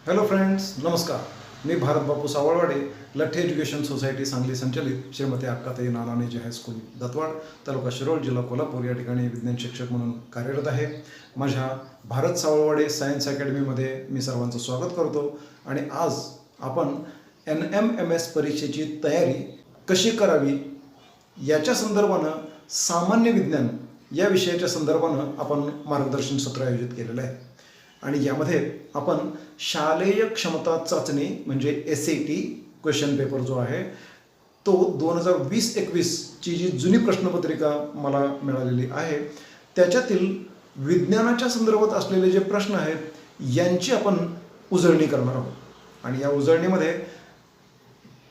Hello friends, नमस्कार. मी भारत बापू Savalwade, Latthe education society Sangli संचलित Shrimati Akkatai नानावणे high school Dattawad, तालुका शिरोळ, जिल्हा कोल्हापूर या ठिकाणी विज्ञान शिक्षक म्हणून कार्यरत आहे. माझ्या भारत सावळवाडे सायन्स अकॅडमीमध्ये मी सर्वांचं स्वागत करतो. आणि आज आपण NMMS परीक्षेची तयारी कशी करावी याच्या संदर्भानं सामान्य विज्ञान या विषयाच्या संदर्भानं आपण मार्गदर्शन सत्र आयोजित केलेलं आहे. आणि यामध्ये आपण शालेय क्षमता चाचणी म्हणजे SAT क्वेश्चन पेपर जो आहे तो 2020-21ची जी जुनी प्रश्नपत्रिका मला मिळालेली आहे त्याच्यातील विज्ञानाच्या संदर्भात असलेले जे प्रश्न आहेत यांची आपण उजळणी करणार आहोत. आणि या उजळणीमध्ये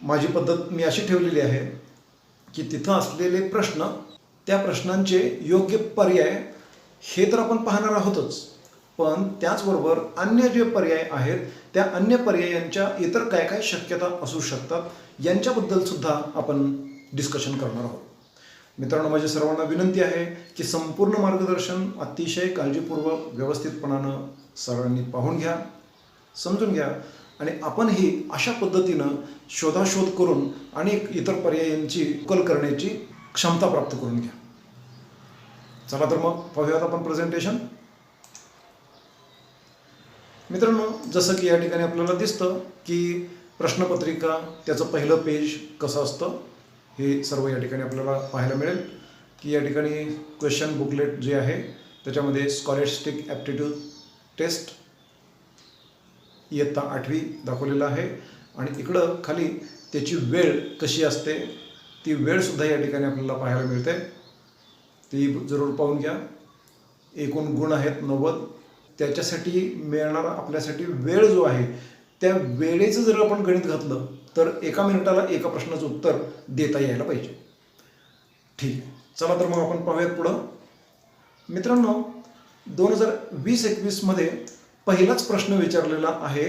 माझी पद्धत मी अशी ठेवलेली आहे की तिथं असलेले प्रश्न, त्या प्रश्नांचे योग्य पर्याय हे तर आपण पाहणार आहोतच, पण त्याचबरोबर अन्य जे पर्याय आहेत त्या अन्य पर्यायांच्या इतर काय काय शक्यता असू शकतात यांच्याबद्दल सुद्धा आपण डिस्कशन करणार आहोत. मित्रांनो, माझी सर्वांना विनंती आहे की संपूर्ण मार्गदर्शन अतिशय काळजीपूर्वक व्यवस्थितपणानं सर्वांनी पाहून घ्या, समजून घ्या आणि आपणही अशा पद्धतीनं शोधाशोध करून अनेक इतर पर्यायांची उकल करण्याची क्षमता प्राप्त करून घ्या. चला तर मग पाहूयात आपण प्रेझेंटेशन. मित्रांनो, जसं की या ठिकाणी आपल्याला दिसतं की प्रश्नपत्रिका, त्याचं पहिलं पेज कसं असतं हे सर्व या ठिकाणी आपल्याला पाहायला मिळेल. की या ठिकाणी क्वेश्चन बुकलेट जे आहे त्याच्यामध्ये स्कॉलॅस्टिक ॲप्टिट्यूड टेस्ट इयत्ता 8वी दाखवलेला आहे. आणि इकडं खाली त्याची वेळ कशी असते ती वेळसुद्धा या ठिकाणी आपल्याला पाहायला मिळते, ती जरूर पाहून घ्या. एकूण गुण आहेत 90. त्याच्यासाठी मिळणारा आपल्यासाठी वेळ जो आहे त्या वेळेचं जर आपण गणित घातलं तर 1 मिनिटाला एका प्रश्नाचं उत्तर देता यायला पाहिजे. ठीक आहे, चला तर मग आपण पाहूयात पुढं. मित्रांनो, 2020-21मध्ये पहिलाच प्रश्न विचारलेला आहे,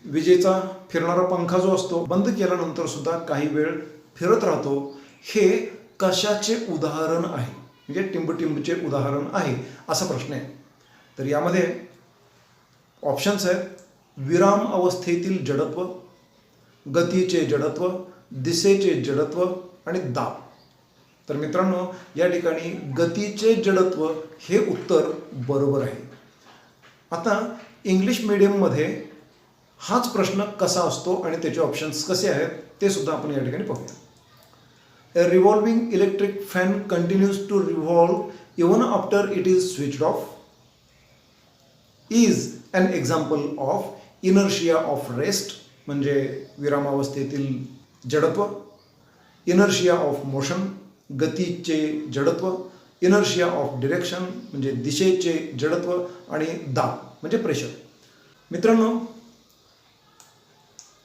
विजेचा फिरणारा पंखा जो असतो बंद केल्यानंतर सुद्धा काही वेळ फिरत राहतो, हे कशाचे उदाहरण आहे? म्हणजे टिंबटिंबचे उदाहरण आहे असा प्रश्न आहे. तर यामध्ये ऑप्शन्स आहेत: विराम अवस्थेतील जडत्व, गतीचे जडत्व, दिशेचे जडत्व आणि दाब. तर मित्रांनो, या ठिकाणी गतीचे जडत्व हे उत्तर बरोबर आहे. आता इंग्लिश मीडियममध्ये हाच प्रश्न कसा असतो आणि त्याचे ऑप्शन्स कसे आहेत ते सुद्धा आपण या ठिकाणी पाहूया. A revolving electric fan continues to revolve even after it is switched off. Is an example of inertia of rest म्हणजे विरामावस्थेतील जडत्व, inertia of motion गतीचे जडत्व, inertia of direction म्हणजे दिशेचे जडत्व आणि दाब म्हणजे प्रेशर. मित्रांनो,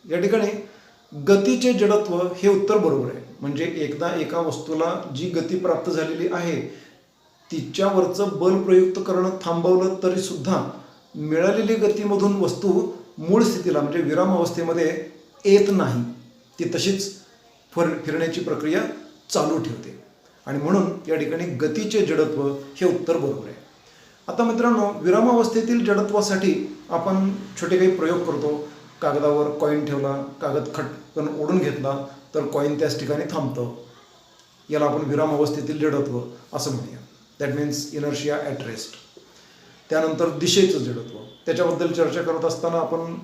या ठिकाणी गतीचे जडत्व हे उत्तर बरोबर आहे. म्हणजे एकदा एका वस्तूला जी गती प्राप्त झालेली आहे तिच्यावरचं बल प्रयुक्त करणं थांबवलं तरी सुद्धा मिळालेली गतीमधून वस्तू मूळ स्थितीला म्हणजे विराम अवस्थेमध्ये येत नाही, ती तशीच फिरण्याची प्रक्रिया चालू ठेवते. आणि म्हणून या ठिकाणी गतीचे जडत्व हे उत्तर बरोबर आहे. आता मित्रांनो, विरामावस्थेतील जडत्वासाठी आपण छोटे काही प्रयोग करतो. कागदावर कॉईन ठेवला, कागद खटकन ओढून घेतला तर कॉईन त्याच ठिकाणी थांबतं. याला आपण विरामावस्थेतील जडत्व असं म्हणूया. That means inertia at rest. त्यानंतर दिशेचं जडत्व, त्याच्याबद्दल चर्चा करत असताना आपण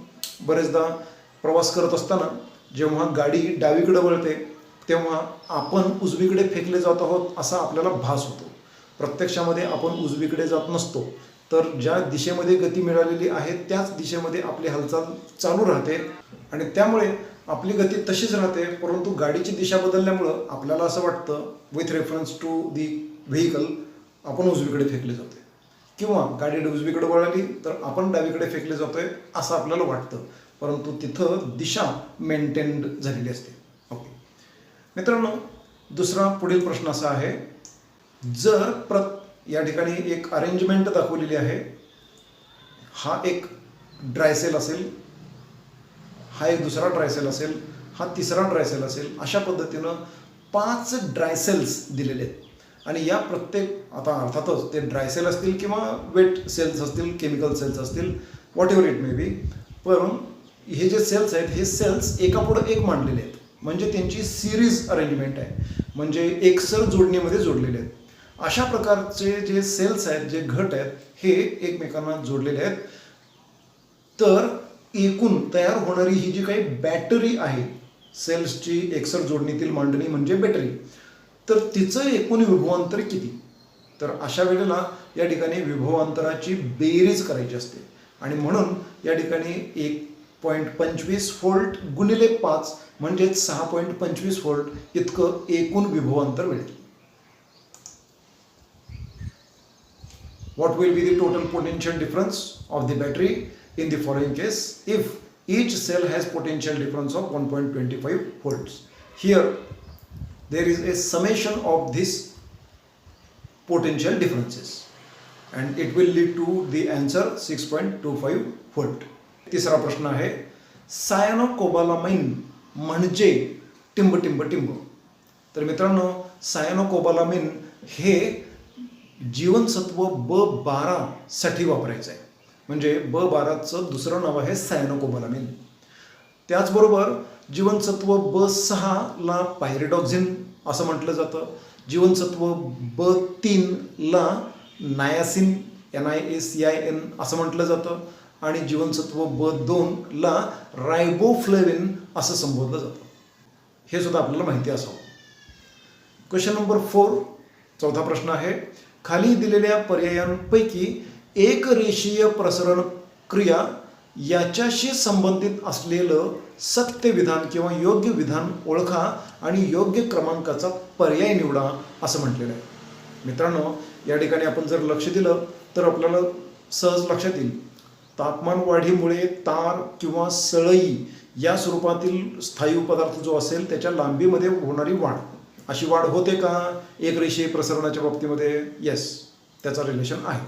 बरेचदा प्रवास करत असताना जेव्हा गाडी डावीकडे वळते तेव्हा आपण उजवीकडे फेकले जात आहोत असा आपल्याला भास होतो. प्रत्यक्षामध्ये आपण उजवीकडे जात नसतो, तर ज्या दिशेमध्ये गती मिळालेली आहे त्याच दिशेमध्ये आपली हालचाल चालू राहते आणि त्यामुळे आपली गती तशीच राहते. परंतु गाडीची दिशा बदलल्यामुळं आपल्याला असं वाटतं with reference to the vehicle आपण उजवीकडे फेकले जातो, किंवा गाडी उजवीकडे वळाली तर आपण डावीकडे फेकले जातोय असं आपल्याला वाटतं, परंतु तिथं दिशा मेंटेन्ड झालेली असते. ओके मित्रांनो, दुसरा पुढील प्रश्न असा आहे, जर या ठिकाणी एक अरेंजमेंट दाखवलेली आहे. हा एक ड्रायसेल असेल, हा एक दुसरा ड्रायसेल असेल, हा तिसरा ड्रायसेल असेल, अशा पद्धतीनं 5 ड्रायसेल्स दिलेले आहेत. आणि या प्रत्येक, आता अर्थातच ते ड्रायसेल असतील किंवा वेट सेल्स असतील, केमिकल सेल्स असतील, what ever it may be. पण हे जे सेल्स आहेत हे सेल्स एकापुढं एक मांडलेले आहेत, म्हणजे त्यांची सिरीज अरेंजमेंट आहे, म्हणजे एकसर जोडणीमध्ये जोडलेले आहेत. अशा प्रकारचे जे सेल्स आहेत, जे घट आहेत, हे एकमेकांना जोडलेले आहेत. तर एकूण तयार होणारी ही जी काही बॅटरी आहे, सेल्सची एकसर जोडणीतील मांडणी म्हणजे बॅटरी, तर तिचं एकूण विभवांतर किती? तर अशा वेळेला या ठिकाणी विभवांतराची बेरीज करायची असते आणि म्हणून या ठिकाणी 1.25 व्होल्ट गुणिले 5 म्हणजेच 6.25 व्होल्ट इतकं एकूण विभवांतर मिळेल. What will be the total potential difference of the battery in the following case if each cell has potential difference of 1.25 volts? Here there is a summation of this potential differences and it will lead to the answer 6.25 volt. तिसरा प्रश्न आहे, सायनोकोबालामाइन म्हणजे टिंब टिंब टिंब. तर मित्रांनो, सायनोकोबालामाइन हे जीवनसत्व B12 साठी वापरायचं आहे, म्हणजे B12चं दुसरं नाव आहे सायनोकोबालामाइन. त्याचबरोबर जीवनसत्व B6 ला पायरिडॉक्झिन असं म्हटलं जातं, जीवनसत्व B3 ला नायासिन NiACIN असं म्हटलं जातं आणि जीवनसत्व B2 ला रायबोफ्लेविन असं संबोधलं जातं. हे सुद्धा आपल्याला माहिती असावं. क्वेश्चन नंबर 4, चौथा प्रश्न आहे, खाली दिलेल्या पर्यायांपैकी एक रेषीय प्रसरण क्रिया याच्याशी संबंधित असलेलं सत्य विधान किंवा योग्य विधान ओळखा आणि योग्य क्रमांकाचा पर्याय निवडा असं म्हटलेलं आहे. मित्रांनो, या ठिकाणी आपण जर लक्ष दिलं तर आपल्याला सहज लक्षात येईल, तापमान वाढीमुळे तार किंवा सळई या स्वरूपातील स्थायू पदार्थ जो असेल त्याच्या लांबीमध्ये होणारी वाढ, अशी वाढ होते का एक रेषीय प्रसरणाच्या बाबतीमध्ये? येस, त्याचा रिलेशन आहे.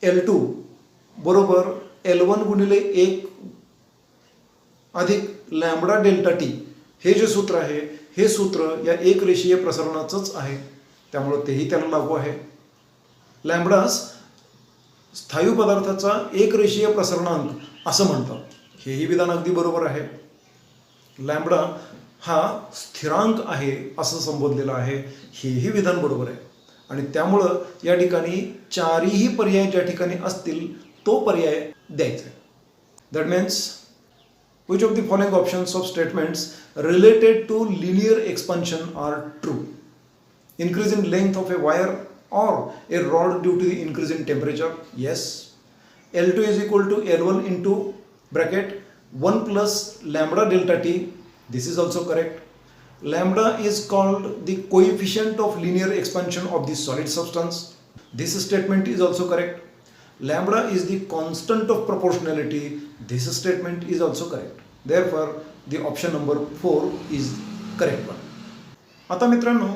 L2 बरोबर L1 गुणिले 1 अधिक लॅम्बडा डेल्टा टी, हे जे सूत्र आहे हे सूत्र या एक रेषीय प्रसरणाचंच आहे, त्यामुळं तेही त्याला लागू आहे. लॅम्बडास स्थायू पदार्थाचा एक रेषीय प्रसरणांक असं म्हणतात, हेही विधान अगदी बरोबर आहे. लॅम्बडा हा स्थिरांक आहे असं संबोधलेलं आहे, हेही विधान बरोबर आहे. आणि त्यामुळं या ठिकाणी चारही पर्याय ज्या ठिकाणी असतील तो पर्याय द्यायचा आहे. That means which of the following options of statements related to linear expansion are true? Increase in length of a wire or a rod due to the increase in temperature? Yes. L2 is equal to L1 into bracket 1 plus lambda delta t. This is also correct. Lambda is called the coefficient of linear expansion of the solid substance. This statement is also correct. Lambda is the constant of proportionality. This statement is also correct. Therefore, the option number 4 is correct one. आता मित्रांनो,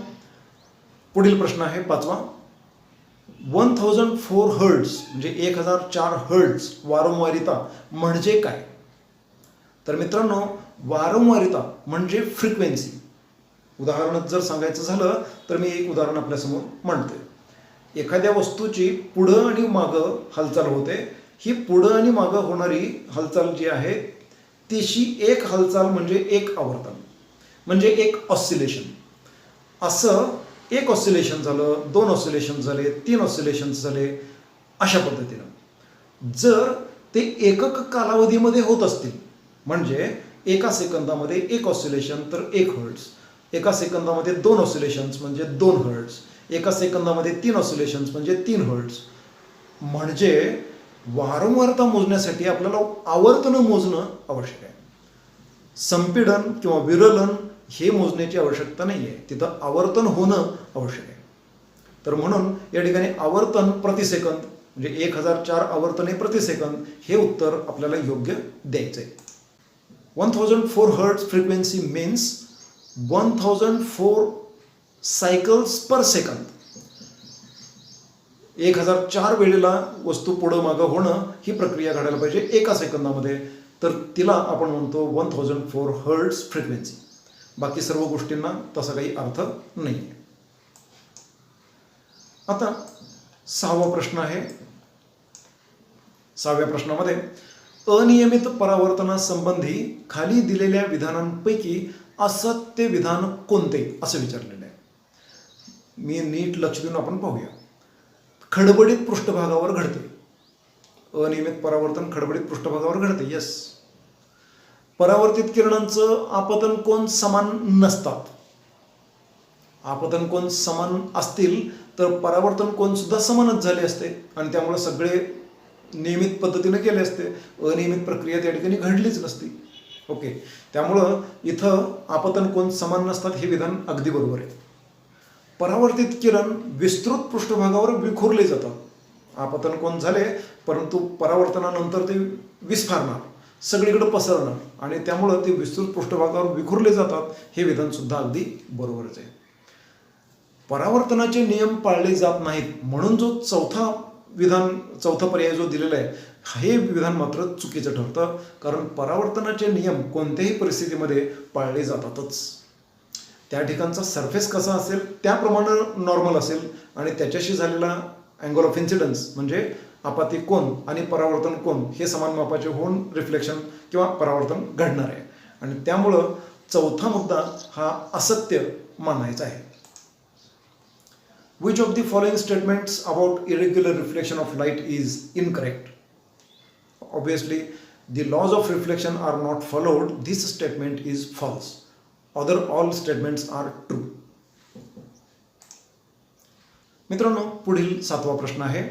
पुढील प्रश्न आहे 5वा. 1004 hertz म्हणजे 1004 hertz वारंवारिता म्हणजे काय? तर मित्रांनो, वारंवारिता म्हणजे फ्रिक्वेन्सी. उदाहरणात जर सांगायचं झालं तर मी एक उदाहरण आपल्यासमोर मांडतोय. एखाद्या वस्तूची पुढं आणि मागं हालचाल होते. ही पुढं आणि मागं होणारी हालचाल जी आहे तिशी एक हालचाल म्हणजे एक आवर्तन, म्हणजे एक ऑसिलेशन. असं एक ऑसिलेशन झालं, 2 ऑसिलेशन झाले, 3 ऑसिलेशन झाले, अशा पद्धतीनं जर ते एकक कालावधीमध्ये होत असतील, म्हणजे एका सेकंदामध्ये 1 ऑसिलेशन तर 1 हर्ट्ज, एका सेकंदामध्ये 2 ऑसिलेशन्स म्हणजे 2 हर्ट्ज, एका सेकंदामध्ये 3 ऑसिलेशन्स म्हणजे 3 हर्ट्ज. म्हणजे वारंवारता मोजण्यासाठी आपल्याला आवर्तनं मोजणं आवश्यक आहे. संपीडन किंवा विरलन हे मोजण्याची आवश्यकता नाही आहे, तिथं आवर्तन होणं आवश्यक आहे. तर म्हणून या ठिकाणी आवर्तन प्रति सेकंद म्हणजे 1004 आवर्तने प्रति सेकंद हे उत्तर आपल्याला योग्य द्यायचं आहे. 1004 hertz frequency means 1004 cycles per second. 1004 वेळेला वस्तू पुढं मागं होणं ही प्रक्रिया घडायला पाहिजे एका सेकंदामध्ये, तर तिला आपण म्हणतो 1004 हर्ट्ज फ्रिक्वेन्सी. बाकी सर्व गोष्टींना तसा काही अर्थ नाही आहे. आता 6वा प्रश्न आहे, 6व्या प्रश्नामध्ये अनियमित परावर्तनासंबंधी खाली दिलेल्या विधानांपैकी असत्य विधान कोणते असं विचारलेलं आहे. मी नीट लक्ष देऊन आपण पाहूया. खडबडीत पृष्ठभागावर घडते. अनियमित परावर्तन खडबडीत पृष्ठभागावर घडते. यस. परावर्तित किरणांचं आपतन कोन समान नसतात. आपतन कोन समान असतील तर परावर्तन कोन सुद्धा समानच झाले असते आणि त्यामुळे सगळे नियमित पद्धतीने केले असते. अनियमित प्रक्रिया त्या ठिकाणी घडलीच नसती. ओके. त्यामुळं इथं आपतन कोन समान नसतात हे विधान अगदी बरोबर आहे. परावर्तित किरण विस्तृत पृष्ठभागावर विखुरले जातात. आपतन कोन झाले परंतु परावर्तनानंतर ते विस्फारणार, सगळीकडे पसरणार आणि त्यामुळं ते विस्तृत पृष्ठभागावर विखुरले जातात हे विधान सुद्धा अगदी बरोबरच आहे. परावर्तनाचे नियम पाळले जात नाहीत म्हणून जो चौथा पर्याय जो दिलेला आहे हे विधान मात्र चुकीचं ठरतं. कारण परावर्तनाचे नियम कोणत्याही परिस्थितीमध्ये पाळले जातातच. त्या ठिकाणचा सरफेस कसा असेल त्याप्रमाणे नॉर्मल असेल आणि त्याच्याशी झालेला अँगल ऑफ इन्सिडन्स म्हणजे आपाती कोन आणि परावर्तन कोन हे समान मापाचे होऊन रिफ्लेक्शन किंवा परावर्तन घडणार आहे आणि त्यामुळं चौथा मुद्दा हा असत्य मानायचा आहे. Which of the following statements about irregular reflection of light is incorrect? Obviously, the laws of reflection are not followed. This statement is false. Other all statements are true. मित्रांनो, पुढील 7वा प्रश्न आहे.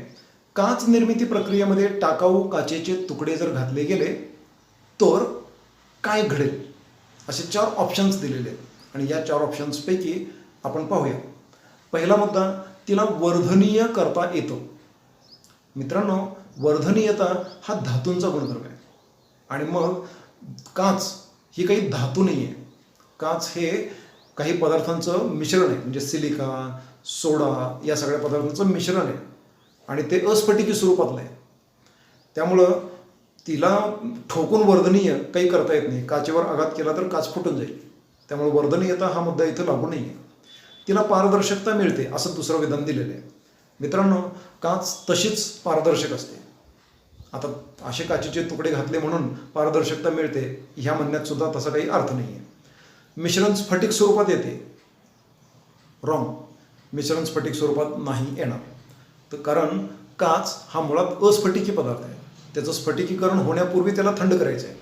काच निर्मिती प्रक्रियेमध्ये टाकाऊ काचेचे तुकडे जर घातले गेले तर काय घडेल? असे 4 ऑप्शन्स दिलेले आहेत आणि या 4 ऑप्शन्सपैकी आपण पाहूया. पहिला मुद्दा, तिला वर्धनीय करता येतं. मित्रांनो, वर्धनीयता हा धातूंचा गुणधर्म आहे आणि मग काच ही काही धातू नाही आहे. काच हे काही पदार्थांचं मिश्रण आहे म्हणजे सिलिका, सोडा या सगळ्या पदार्थांचं मिश्रण आहे आणि ते अस्फटिकी स्वरूपातलं आहे. त्यामुळं तिला ठोकून वर्धनीय काही करता येत नाही. काचेवर आघात केला तर काच फुटून जाईल. त्यामुळे वर्धनीयता हा मुद्दा इथं लागू नाही आहे. तिला पारदर्शकता मिळते असं दुसरं विधान दिलेलं आहे. मित्रांनो, काच तशीच पारदर्शक असते. आता असे काचेचे तुकडे घातले म्हणून पारदर्शकता मिळते ह्या म्हणण्यात सुद्धा तसा काही अर्थ नाही आहे. मिश्रण स्फटिक स्वरूपात येते. रॉंग. मिश्रण स्फटिक स्वरूपात नाही येणार. तर कारण काच हा मुळात अस्फटिकी पदार्थ आहे. त्याचं स्फटिकीकरण होण्यापूर्वी त्याला थंड करायचं आहे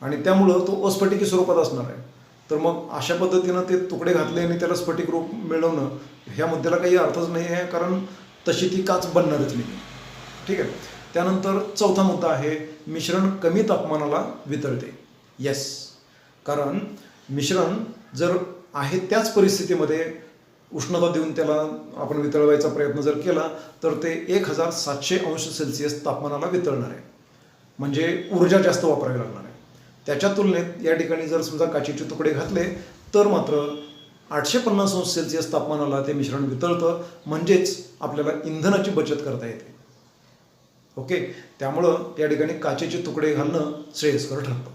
आणि त्यामुळं तो अस्फटिकी स्वरूपात असणार आहे. तर मग अशा पद्धतीनं ते तुकडे घातले आणि त्याला स्फटिक रूप मिळवणं ह्या मुद्द्याला काही अर्थच नाही आहे कारण तशी ती काच बनणारच नाही. ठीक आहे. त्यानंतर चौथा मुद्दा आहे, मिश्रण कमी तापमानाला वितळते. येस. कारण मिश्रण जर आहे त्याच परिस्थितीमध्ये उष्णता देऊन त्याला आपण वितळवायचा प्रयत्न जर केला तर ते 1700 अंश सेल्सिअस तापमानाला वितळणार आहे. म्हणजे ऊर्जा जास्त वापरावी लागणार आहे. त्याच्या तुलनेत या ठिकाणी जर समजा काचेचे तुकडे घातले तर मात्र 850 अंश सेल्सिअस तापमानाला ते मिश्रण वितळतं. म्हणजेच आपल्याला इंधनाची बचत करता येते. ओके. त्यामुळं या ठिकाणी काचेचे तुकडे घालणं श्रेयस्कर ठरतं.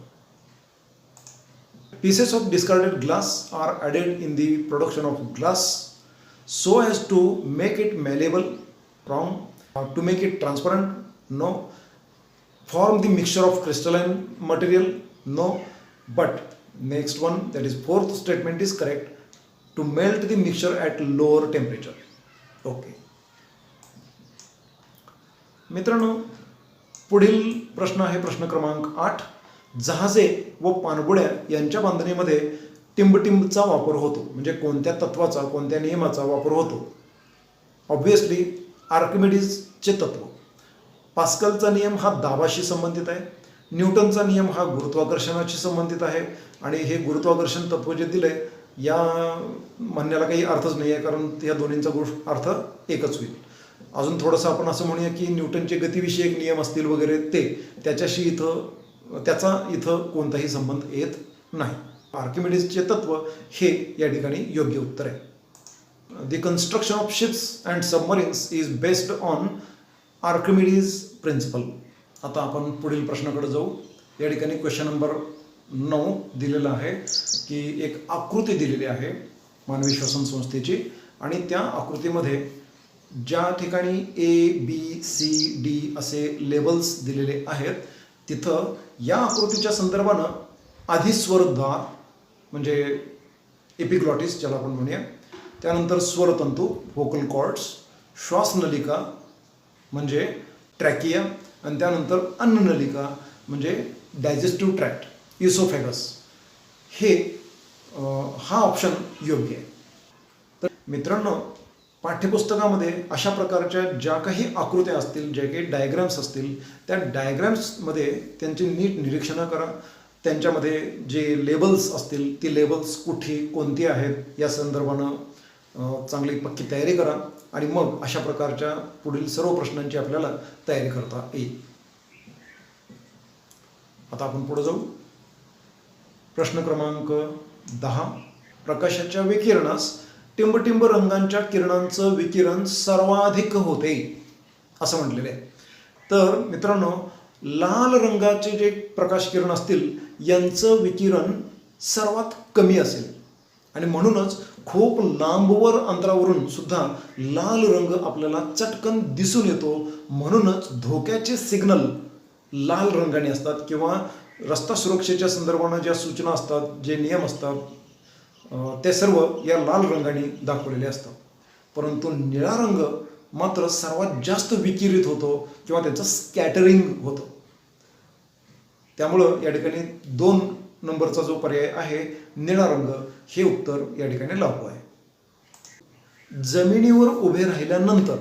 Pieces of discarded glass are added in the production of glass so as to make it malleable. Wrong. To make it transparent. No. Form the mixture of crystalline material. No. But next one, that is 4th statement is correct. To melt the mixture at lower temperature. Okay. मित्रांनो, पुढील प्रश्न आहे प्रश्न क्रमांक 8. जहाजे व पाणबुड्या यांच्या बांधणीमध्ये टिंबटिंबचा वापर होतो. म्हणजे कोणत्या तत्वाचा, कोणत्या नियमाचा वापर होतो? ऑब्व्हियसली आर्किमिडीजचे तत्व. पास्कलचा नियम हा दाबाशी संबंधित आहे. न्यूटनचा नियम हा गुरुत्वाकर्षणाशी संबंधित आहे आणि हे गुरुत्वाकर्षण तत्व जे दिले या म्हणण्याला काही अर्थच नाही आहे कारण या दोन्हींचा अर्थ एकच होईल. अजून थोडंसं आपण असं म्हणूया की न्यूटनचे गतिविषयक नियम असतील वगैरे त्याचा इथं कोणताही संबंध येत नाही. आर्किमिडीजचे तत्व हे या ठिकाणी योग्य उत्तर आहे. The construction of ships and submarines is based on Archimedes principle. आता आपण पुढील प्रश्नाकडे जाऊ. या ठिकाणी क्वेश्चन नंबर 9 दिलेला आहे की एक आकृती दिलेली आहे मानवी श्वसन संस्थेची आणि त्या आकृतीमध्ये ज्या ठिकाणी ABCD असे लेबल्स दिलेले आहेत तिथं या आकृतीच्या संदर्भानं आधी स्वरद्वार म्हणजे एपिग्लॉटिस ज्याला आपण म्हणूया, त्यानंतर स्वरतंतू व्होकल कॉर्ड्स, श्वासनलिका म्हणजे ट्रॅकिया, आणि त्यानंतर अन्ननलिका म्हणजे डायजेस्टिव्ह ट्रॅक्ट, इसोफेगस. हे हा ऑप्शन योग्य आहे. तर मित्रांनो, पाठ्यपुस्तकामध्ये अशा प्रकारच्या ज्या काही आकृत्या असतील, ज्या काही डायग्राम्स असतील, त्या डायग्राम्समध्ये त्यांची नीट निरीक्षणं करा. त्यांच्यामध्ये जे लेबल्स असतील ती लेबल्स कुठे कोणती आहेत या संदर्भानं चांगली पक्की तयारी करा आणि मग अशा प्रकारच्या पुढील सर्व प्रश्नांची आपल्याला तयारी करता येईल. आता आपण पुढे जाऊ. प्रश्न क्रमांक 10. प्रकाशाच्या विकिरणास टिंबटिंब रंगांच्या किरणांचं विकिरण सर्वाधिक होते असं म्हटलेलं आहे. तर मित्रांनो, लाल रंगाचे जे प्रकाश किरण असतील यांचं विकिरण सर्वात कमी असेल आणि म्हणूनच खूप लांबवर अंतरावरून सुद्धा लाल रंग आपल्याला चटकन दिसून येतो. म्हणूनच धोक्याचे सिग्नल लाल रंगाने असतात किंवा रस्ता सुरक्षेच्या संदर्भानं ज्या सूचना असतात, जे नियम असतात, ते सर्व या लाल रंगाने दाखवलेले असतात. परंतु निळा रंग मात्र सर्वात जास्त विकिरित होतो किंवा त्याचं स्कॅटरिंग होतं. त्यामुळं या ठिकाणी 2 नंबरचा जो पर्याय आहे निळा रंग हे उत्तर या ठिकाणी लागू आहे. जमिनीवर उभे राहिल्यानंतर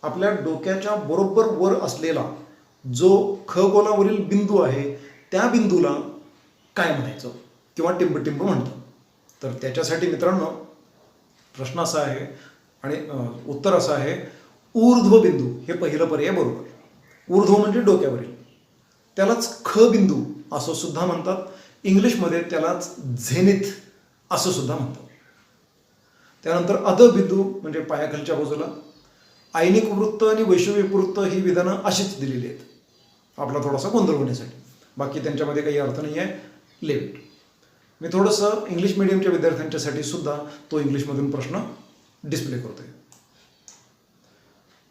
आपल्या डोक्याच्या बरोबर वर असलेला जो खगोलावरील बिंदू आहे त्या बिंदूला काय म्हणायचं किंवा टिंबटिंब म्हणतात. तर त्याच्यासाठी मित्रांनो प्रश्न असा आहे आणि उत्तर असं आहे, ऊर्ध्व बिंदू हे पहिलं पर्याय बरोबर. ऊर्ध्व म्हणजे डोक्यावरील, त्यालाच ख बिंदू असं सुद्धा म्हणतात. इंग्लिशमध्ये त्यालाच झेनिथ असं सुद्धा म्हणतात. त्यानंतर अधबिंदू म्हणजे पायाखालच्या बाजूला. आयनिक वृत्त आणि वैश्विक वृत्त ही विधानं अशीच दिलेली आहेत आपला थोडासा गोंधळ होण्यासाठी. बाकी त्यांच्यामध्ये काही अर्थ नाही आहे. लेफ्ट. मी थोडंसं इंग्लिश मिडियमच्या विद्यार्थ्यांच्यासाठी सुद्धा तो इंग्लिशमधून प्रश्न डिस्प्ले करतोय.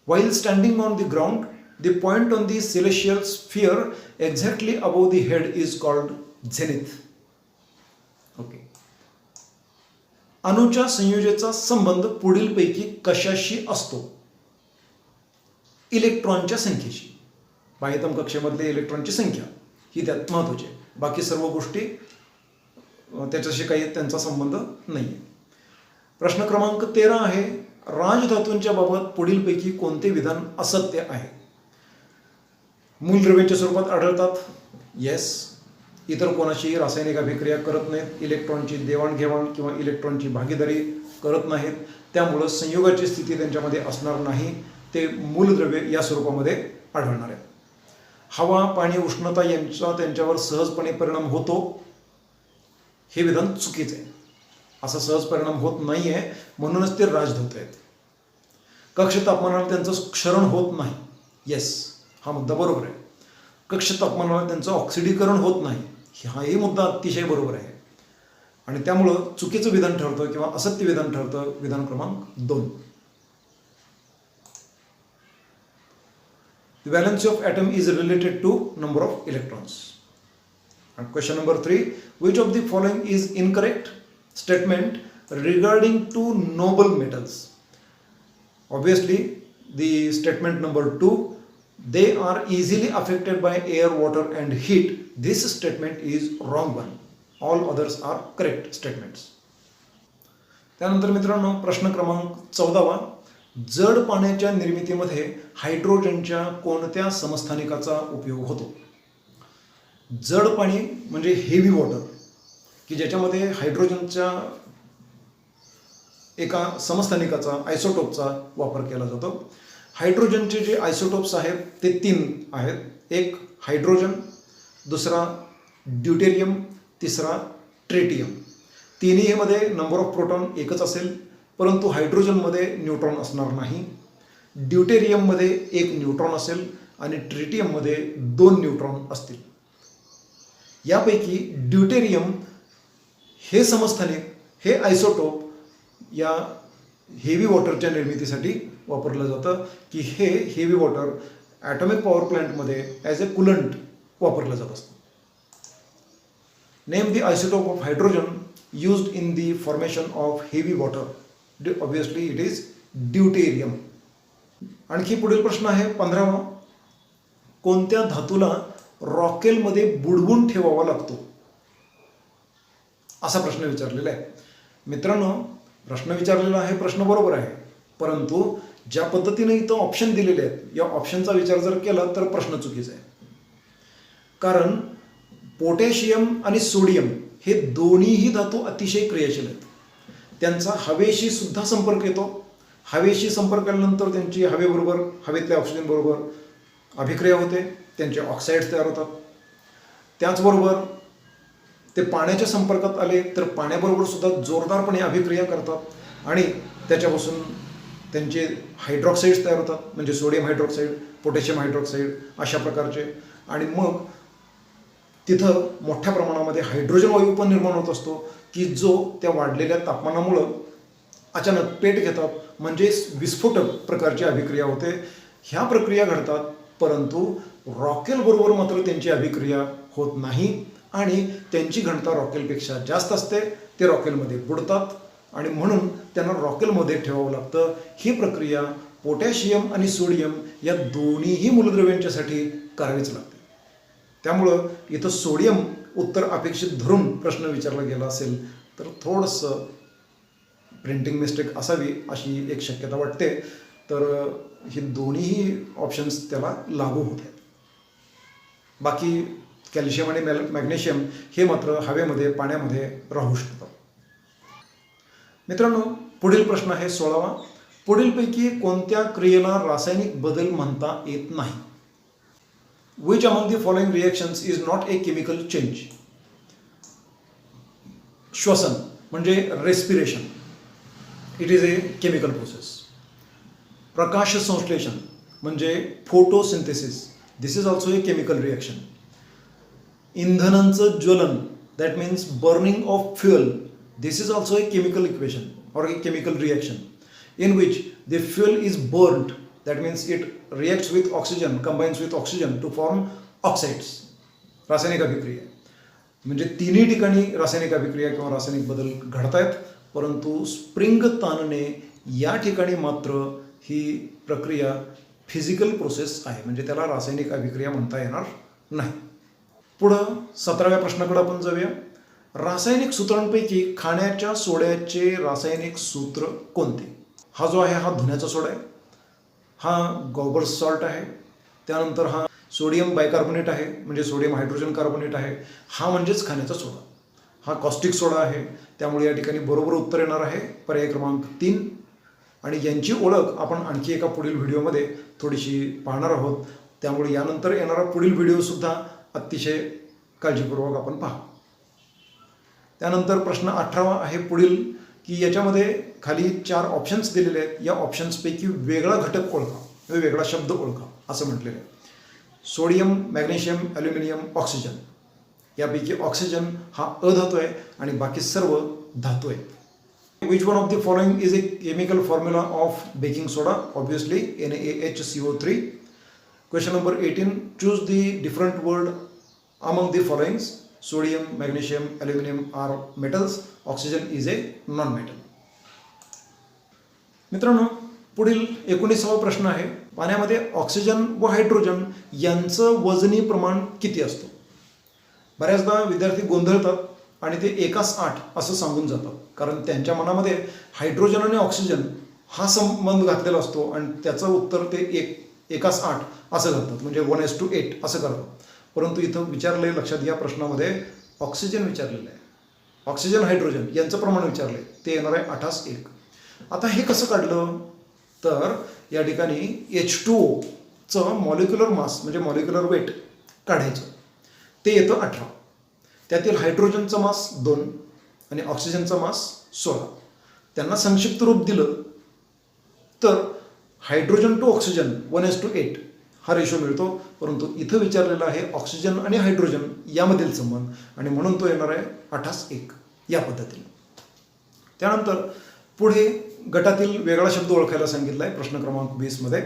While standing on the ground, the point on the celestial sphere exactly above the head is called zenith. Okay. अणूच्या संयोजेचा संबंध पुढीलपैकी कशाशी असतो? इलेक्ट्रॉनच्या संख्येशी. बाह्यतम कक्षेमधले इलेक्ट्रॉनची संख्या ही त्यात महत्त्वाची आहे. बाकी सर्व गोष्टी त्याच्याशी काही त्यांचा संबंध नाही आहे. प्रश्न क्रमांक 13 आहे, राजधातूंच्या बाबत पुढीलपैकी कोणते विधान असत्य आहे? मूलद्रव्यांच्या स्वरूपात आढळतात. येस. इतर कोणाशीही रासायनिक अभिक्रिया करत नाहीत. इलेक्ट्रॉनची देवाणघेवाण किंवा इलेक्ट्रॉनची भागीदारी करत नाहीत. त्यामुळं संयोगाची स्थिती त्यांच्यामध्ये असणार नाही. ते मूलद्रव्य या स्वरूपामध्ये आढळणार आहेत. हवा, पाणी, उष्णता यांचा त्यांच्यावर सहजपणे परिणाम होतो हे विधान चुकीचं आहे. असा सहज परिणाम होत नाही आहे, म्हणूनच ते राजदूत आहेत. कक्ष तापमानाला त्यांचं क्षरण होत नाही. येस, हा मुद्दा बरोबर आहे. कक्ष तापमानाला त्यांचं ऑक्सिडीकरण होत नाही, हाही मुद्दा अतिशय बरोबर आहे. आणि त्यामुळं चुकीचं विधान ठरतं किंवा असत्य विधान ठरतं विधान क्रमांक 2. The valence of atom is related to number of electrons. And question number 3, which of the following is incorrect statement regarding two noble metals? Obviously, the statement number 2, they are easily affected by air, water and heat. This statement is wrong one. All others are correct statements. त्यानंतर मित्रांनो प्रश्न क्रमांक 14, जड पाण्याच्या निर्मितीमध्ये हायड्रोजनच्या कोणत्या समस्थानिकाचा उपयोग होतो? जड पाणी म्हणजे हेवी वॉटर की ज्याच्यामध्ये हायड्रोजनच्या एका समस्थानिकाचा आयसोटोपचा वापर केला जातो. हायड्रोजनचे जे आयसोटोप्स आहेत ते 3 आहेत. एक हायड्रोजन, दुसरा ड्यूटेरियम, तिसरा ट्रिटियम. तिन्हीमध्ये नंबर ऑफ प्रोटॉन एकच असेल, परंतु हायड्रोजनमध्ये न्यूट्रॉन असणार नाही. ड्यूटेरियममध्ये 1 न्यूट्रॉन असेल आणि ट्रिटियममध्ये 2 न्यूट्रॉन असतील. यापैकी ड्यूटेरियम हे समस्थानिक, हे आयसोटोप या हेवी वॉटरच्या निर्मितीसाठी वापरलं जातं की हे हेवी वॉटर ॲटॉमिक पॉवर प्लांटमध्ये ॲज अ कुलंट वापरलं जात असतं. Name the isotope of hydrogen used in the formation of heavy water. Obviously it is deuterium. आणखी पुढील प्रश्न आहे 15वा. कोणत्या धातूला रॉकेलमध्ये बुडवून ठेवावा लागतो असा प्रश्न विचारलेला आहे. मित्रांनो, प्रश्न विचारलेला आहे, प्रश्न बरोबर आहे, परंतु ज्या पद्धतीने इथं ऑप्शन दिलेले आहेत या ऑप्शनचा विचार जर केला तर प्रश्न चुकीचा आहे. कारण पोटॅशियम आणि सोडियम हे दोन्हीही धातू अतिशय क्रियाशील आहेत. त्यांचा हवेशी सुद्धा संपर्क येतो. हवेशी संपर्क आल्यानंतर त्यांची हवेबरोबर, हवेतल्या ऑक्सिजन बरोबर अभिक्रिया होते, त्यांचे ऑक्साईड्स तयार होतात. त्याचबरोबर ते पाण्याच्या संपर्कात आले तर पाण्याबरोबर सुद्धा जोरदारपणे अभिक्रिया करतात आणि त्याच्यापासून त्यांचे हायड्रॉक्साईड्स तयार होतात, म्हणजे सोडियम हायड्रॉक्साईड, पोटॅशियम हायड्रॉक्साईड अशा प्रकारचे. आणि मग तिथं मोठ्या प्रमाणामध्ये हायड्रोजन वायू पण निर्माण होत असतो की जो त्या वाढलेल्या तापमानामुळं अचानक पेट घेतात, म्हणजे विस्फोटक प्रकारची अभिक्रिया होते. ह्या प्रक्रिया घडतात, परंतु रॉकेलबरोबर मात्र त्यांची अभिक्रिया होत नाही आणि त्यांची घनता रॉकेलपेक्षा जास्त असते. ते रॉकेलमध्ये बुडतात आणि म्हणून त्यांना रॉकेलमध्ये ठेवावं लागतं. ही प्रक्रिया पोटॅशियम आणि सोडियम या दोन्हीही मूलद्रव्यांच्यासाठी करावीच लागते. त्यामुळं इथं सोडियम उत्तर अपेक्षित धरून प्रश्न विचारला गेला असेल तर थोडंसं प्रिंटिंग मिस्टेक असावी अशी एक शक्यता वाटते. तर हे दोन्हीही ऑप्शन्स त्याला लागू होते. बाकी कॅल्शियम आणि मॅग्नेशियम हे मात्र हवेमध्ये, पाण्यामध्ये राहू शकतात. मित्रांनो, पुढील प्रश्न आहे 16वा. पुढीलपैकी कोणत्या क्रियेला रासायनिक बदल म्हणता येत नाही? Which among the following reactions is not a chemical change? श्वसन म्हणजे respiration, it is a chemical process. प्रकाश संश्लेषण म्हणजे photosynthesis, this is also a chemical reaction. इंधनांचं ज्वलन, that means burning of fuel, this is also a chemical equation or a chemical reaction in which the fuel is burnt, that means it reacts with oxygen, combines with oxygen to form oxides. रासायनिक अभिक्रिया म्हणजे तिन्ही ठिकाणी रासायनिक अभिक्रिया किंवा रासायनिक बदल घडत आहेत, परंतु स्प्रिंग ताणणे या ठिकाणी मात्र ही प्रक्रिया फिजिकल प्रोसेस आहे, म्हणजे त्याला रासायनिक अभिक्रिया म्हणता येणार नाही. पुढं 17व्या प्रश्नाकडे आपण जाऊया. रासायनिक सूत्रांपैकी खाण्याच्या सोड्याचे रासायनिक सूत्र कोणते? हा जो आहे हा धुण्याचा सोडा आहे, हा गॉबर्स सॉल्ट आहे, त्यानंतर हा सोडियम बायकार्बोनेट आहे म्हणजे सोडियम हायड्रोजन कार्बोनेट आहे, हा म्हणजेच खाण्याचा सोडा. हा कॉस्टिक सोडा आहे, त्यामुळे या ठिकाणी बरोबर उत्तर येणार आहे पर्याय क्रमांक 3. आणि यांची ओळख आपण आणखी एका पुढील व्हिडिओमध्ये थोडीशी पाहणार आहोत, त्यामुळे यानंतर येणारा पुढील व्हिडिओसुद्धा अतिशय काळजीपूर्वक आपण पाहू. त्यानंतर प्रश्न 18वा आहे पुढील की याच्यामध्ये खाली 4 ऑप्शन्स दिलेले आहेत. या ऑप्शन्सपैकी वेगळा घटक ओळखा, वेगळा शब्द ओळखा असं म्हटलेलं आहे. Sodium, magnesium, aluminium, oxygen. यापैकी ऑक्सिजन हा अधातू आहे आणि बाकी सर्व धातू आहेत. Which one of the following is a chemical formula of baking soda? Obviously NaHCO3. Question number 18. Choose the different word among the followings. Sodium, magnesium, aluminum are metals. Oxygen is a non-metal. मित्रांनो, पुढील 19वा प्रश्न आहे. पाण्यामध्ये oxygen व hydrogen यांचं वजनी प्रमाण किती असतं? बऱ्याचदा विद्यार्थी गोंधळतात आणि ते 1:8 असं सांगून जातात, कारण त्यांच्या मनामध्ये हायड्रोजन आणि ऑक्सिजन हा संबंध घातलेला असतो आणि त्याचं उत्तर ते 1:8 असं घालतात, म्हणजे 1:8 असं करतात. परंतु इथं विचारलंय, लक्षात घ्या, प्रश्नामध्ये ऑक्सिजन विचारलेलं आहे, ऑक्सिजन हायड्रोजन यांचं प्रमाण विचारलं आहे, ते येणार आहे 8:1. आता हे कसं काढलं तर या ठिकाणी H2Oचं मॉलिक्युलर मास म्हणजे मॉलिक्युलर वेट काढायचं, ते येतं 18. त्यातील हायड्रोजनचा मास 2 आणि ऑक्सिजनचा मास 16. त्यांना संक्षिप्त रूप दिलं तर हायड्रोजन टू ऑक्सिजन 1:8 हा रेशो मिळतो, परंतु इथं विचारलेला आहे ऑक्सिजन आणि हायड्रोजन यामधील संबंध आणि म्हणून तो येणार आहे 8:1 या पद्धतीने. त्यानंतर पुढे गटातील वेगळा शब्द ओळखायला सांगितला आहे प्रश्न क्रमांक 20 मध्ये,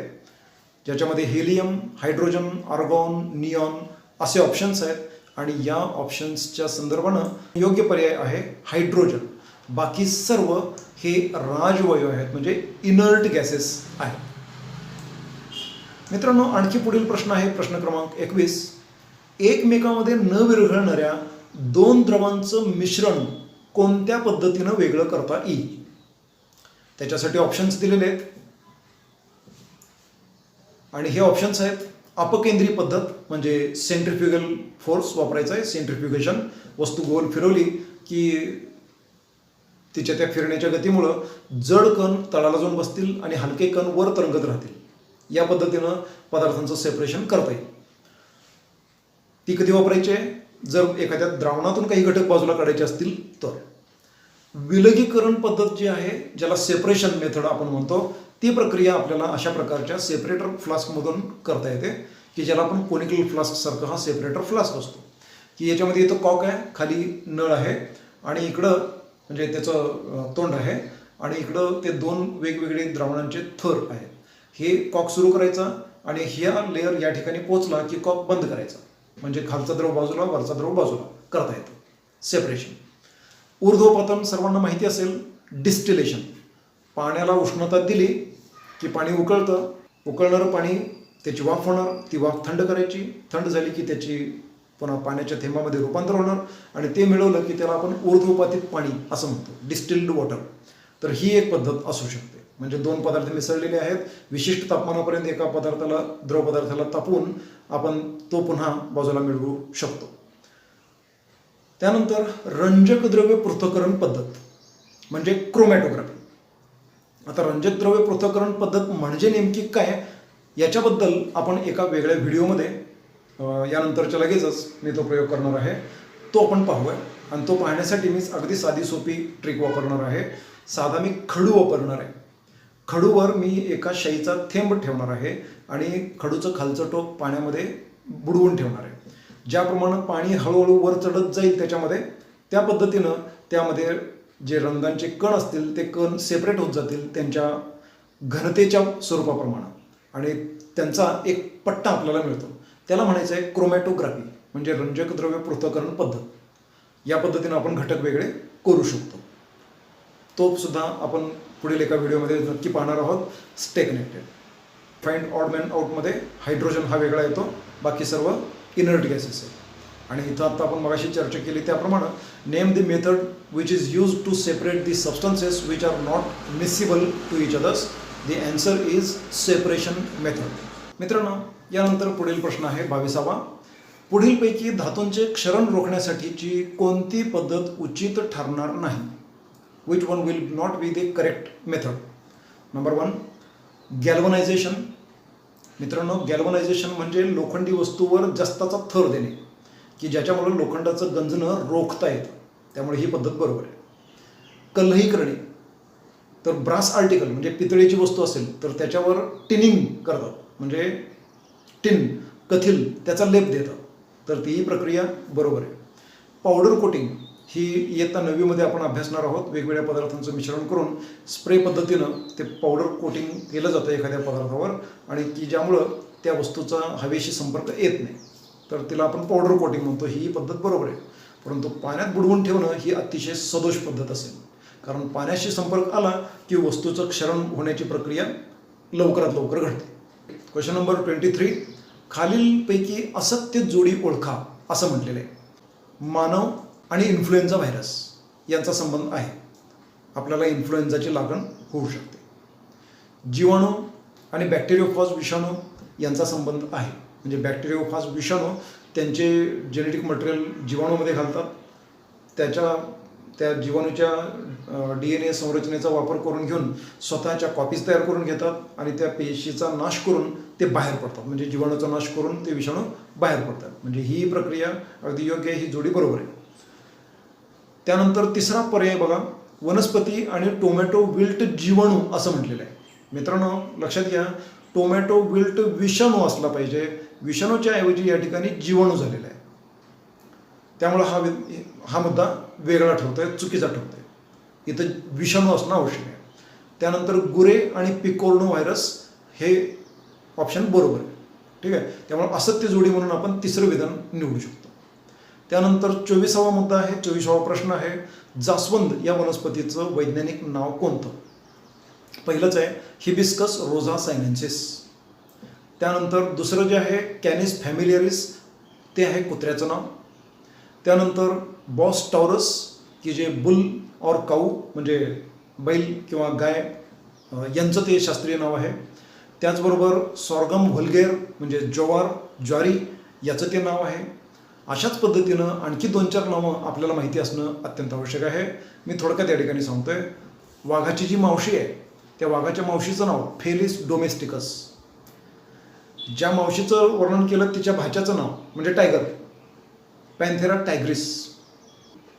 ज्याच्यामध्ये हेलियम, हायड्रोजन, आर्गॉन, निऑन असे ऑप्शन्स आहेत आणि या ऑप्शन्सच्या संदर्भानं योग्य पर्याय आहे हायड्रोजन. बाकी सर्व हे राजवायू आहेत, म्हणजे इनर्ट गॅसेस आहेत. मित्रांनो, आणखी पुढील प्रश्न आहे प्रश्न क्रमांक 21. एकमेकांमध्ये न विरघळणाऱ्या दोन द्रवांचं मिश्रण कोणत्या पद्धतीनं वेगळं करता येईल? त्याच्यासाठी ऑप्शन्स दिलेले आहेत आणि हे ऑप्शन्स आहेत अपकेंद्री पद्धत, म्हणजे सेंट्रिफ्युगल फोर्स वापरायचा आहे, सेंट्रिफ्युगेशन. वस्तू गोल फिरवली की तिच्या त्या फिरण्याच्या गतीमुळं जड कण तळाला जाऊन बसतील आणि हलके कण वर तरंगत राहतील. या पद्धतीनं पदार्थांचं सेपरेशन करता येईल. ती कधी वापरायची आहे? जर एखाद्या द्रावणातून काही घटक बाजूला काढायचे असतील तर. विलगीकरण पद्धत जी आहे, ज्याला सेपरेशन मेथड आपण म्हणतो, ती प्रक्रिया आपल्याला अशा प्रकारच्या सेपरेटर फ्लास्कमधून करता येते, की ज्याला आपण कोनिकल फ्लास्क सारखा हा सेपरेटर फ्लास्क असतो, की याच्यामध्ये इथं कॉक आहे, खाली नळ आहे आणि इकडं म्हणजे त्याचं तोंड आहे आणि इकडं ते दोन वेगवेगळे द्रावणांचे थर आहेत. हे कॉक सुरू करायचा आणि ह्या लेअर या ठिकाणी पोचला की कॉक बंद करायचा, म्हणजे खालचा द्रव बाजूला, वरचा द्रव बाजूला करता येतं सेपरेशन. ऊर्ध्वपतन सर्वांना माहिती असेल. डिस्टिलेशन, पाण्याला उष्णता दिली की पाणी उकळतं, उकळणारं पाणी त्याची वाफ होणार, ती वाफ थंड करायची, थंड झाली की त्याची पुन्हा पाण्याच्या थेंबामध्ये रूपांतर होणार आणि ते मिळवलं की त्याला आपण ऊर्ध्वपातित पाणी असं म्हणतो, डिस्टिल्ड वॉटर. तर ही एक पद्धत असू शकते, म्हणजे दोन पदार्थ मिसळलेले आहेत, विशिष्ट तापमानापर्यंत एका पदार्थाला, द्रव पदार्थाला तापवून आपण तो पुन्हा बाजूला मिळवू शकतो. त्यानंतर रंजक द्रव्य पृथक्करण पद्धत म्हणजे क्रोमॅटोग्राफी. आता रंजक द्रव्य पृथक्करण पद्धत म्हणजे नेमकी काय, याच्याबद्दल आपण एका वेगळ्या व्हिडिओमध्ये यानंतरच्या लगेचच मी तो प्रयोग करणार आहे, तो आपण पाहूया. आणि तो पाहण्यासाठी मी अगदी साधी सोपी ट्रिक वापरणार आहे. साधा मी खडू वापरणार आहे. खडूवर मी एका शाईचा थेंब ठेवणार आहे आणि खडूचं खालचं टोक पाण्यामध्ये बुडवून ठेवणार आहे. ज्याप्रमाणे पाणी हळूहळू वर चढत जाईल त्याच्यामध्ये, त्या पद्धतीनं त्यामध्ये जे रंगांचे कण असतील ते कण सेपरेट होत जातील त्यांच्या घनतेच्या स्वरूपाप्रमाणे आणि त्यांचा एक पट्टा आपल्याला मिळतो. त्याला म्हणायचं आहे क्रोमॅटोग्राफी, म्हणजे रंजक द्रव्य पृथक्करण पद्धत. या पद्धतीनं आपण घटक वेगळे करू शकतो. तो सुद्धा आपण पुढील एका व्हिडिओमध्ये नक्की पाहणार आहोत. Stay connected. Find odd man आउटमध्ये हायड्रोजन हा वेगळा येतो, बाकी सर्व इनर्ट गॅसेस आहे. आणि इथं आता आपण मगाशी चर्चा केली त्याप्रमाणे name the method which is use to separate the substances which are not miscible to each others. The answer is separation method. मित्रांनो, यानंतर पुढील प्रश्न आहे 22वा. पुढीलपैकी धातूंचे क्षरण रोखण्यासाठीची कोणती पद्धत उचित ठरणार नाही? Which one will not be the correct method? Number 1, गॅल्वनायझेशन. मित्रांनो, गॅल्वनायझेशन म्हणजे लोखंडी वस्तूवर जास्ताचा थर देणे, की ज्याच्यामुळे लोखंडाचं गंजणं रोखता येतं, त्यामुळे ही पद्धत बरोबर आहे. कल्लही करणे, तर ब्रास आर्टिकल म्हणजे पितळेची वस्तू असेल तर त्याच्यावर टिनिंग करतात, म्हणजे टिन कथिल त्याचा लेप देतात, तर तीही प्रक्रिया बरोबर आहे. पावडर कोटिंग ही इयत्ता 9वीमध्ये आपण अभ्यासणार आहोत. वेगवेगळ्या पदार्थांचं मिश्रण करून स्प्रे पद्धतीनं ते पावडर कोटिंग केलं जातं एखाद्या पदार्थावर आणि की ज्यामुळं त्या वस्तूचा हवेशी संपर्क येत नाही, तर तिला आपण पावडर कोटिंग म्हणतो. ही पद्धत बरोबर आहे. परंतु पाण्यात बुडवून ठेवणं ही अतिशय सदोष पद्धत असेल, कारण पाण्याशी संपर्क आला की वस्तूचं क्षरण होण्याची प्रक्रिया लवकरात लवकर घडते. Question number 23. खालीलपैकी असत्य जोडी ओळखा असं म्हटलेलं आहे. मानव आणि इन्फ्लुएन्झा व्हायरस यांचा संबंध आहे. आपल्याला इन्फ्लुएन्झाची लागण होऊ शकते. जीवाणू आणि बॅक्टेरियोफॉज विषाणू यांचा संबंध आहे. म्हणजे बॅक्टेरियोफॉज विषाणू त्यांचे जेनेटिक मटेरियल जीवाणूमध्ये घालतात, त्या जीवाणूच्या DNA संरचनेचा वापर करून घेऊन स्वतःच्या कॉपीज तयार करून घेतात आणि त्या पेशीचा नाश करून ते बाहेर पडतात, म्हणजे जीवाणूचा नाश करून ते विषाणू बाहेर पडतात. म्हणजे ही प्रक्रिया अगदी योग्य आहे, ही जोडी बरोबर आहे. त्यानंतर तिसरा पर्याय बघा, वनस्पती आणि टोमॅटो विल्ट जीवाणू असं म्हटलेलं आहे. मित्रांनो, लक्षात घ्या, टोमॅटो विल्ट विषाणू असला पाहिजे, विषाणूच्या ऐवजी या ठिकाणी जीवाणू झालेला आहे. त्यामुळे हा मुद्दा वेगळा ठरतोय, चुकीचा ठरतोय. इथं विषाणू असणं आवश्यक आहे. त्यानंतर गुरे आणि पिकोर्नो व्हायरस हे ऑप्शन बरोबर आहे. ठीक आहे, त्यामुळे असत्य जोडी म्हणून आपण तिसरं विधान निवडू शकतो. त्यानंतर 24वा मुद्दा आहे, 24वा प्रश्न आहे, जास्वंद या वनस्पतीचं वैज्ञानिक नाव कोणतं? पहिलंच आहे हिबिस्कस रोझा सायनेन्सिस. त्यानंतर दुसरं जे आहे कॅनिस फॅमिलियरिस, ते आहे कुत्र्याचं नाव. त्यानंतर बॉस टॉरस, की जे बुल और काऊ म्हणजे बैल किंवा गाय यांचं ते शास्त्रीय नाव आहे. त्याचबरोबर सॉर्गम व्हल्गेर म्हणजे ज्वारी याचं ते नाव आहे. अशाच पद्धतीनं आणखी 2-4 नावं आपल्याला माहिती असणं अत्यंत आवश्यक आहे. मी थोडक्यात या ठिकाणी सांगतोय. वाघाची जी मावशी आहे त्या वाघाच्या मावशीचं नाव फेलिस डोमेस्टिकस. ज्या मावशीचं वर्णन केलं तिच्या भाच्याचं नाव म्हणजे टायगर, पॅन्थेरा टायग्रिस.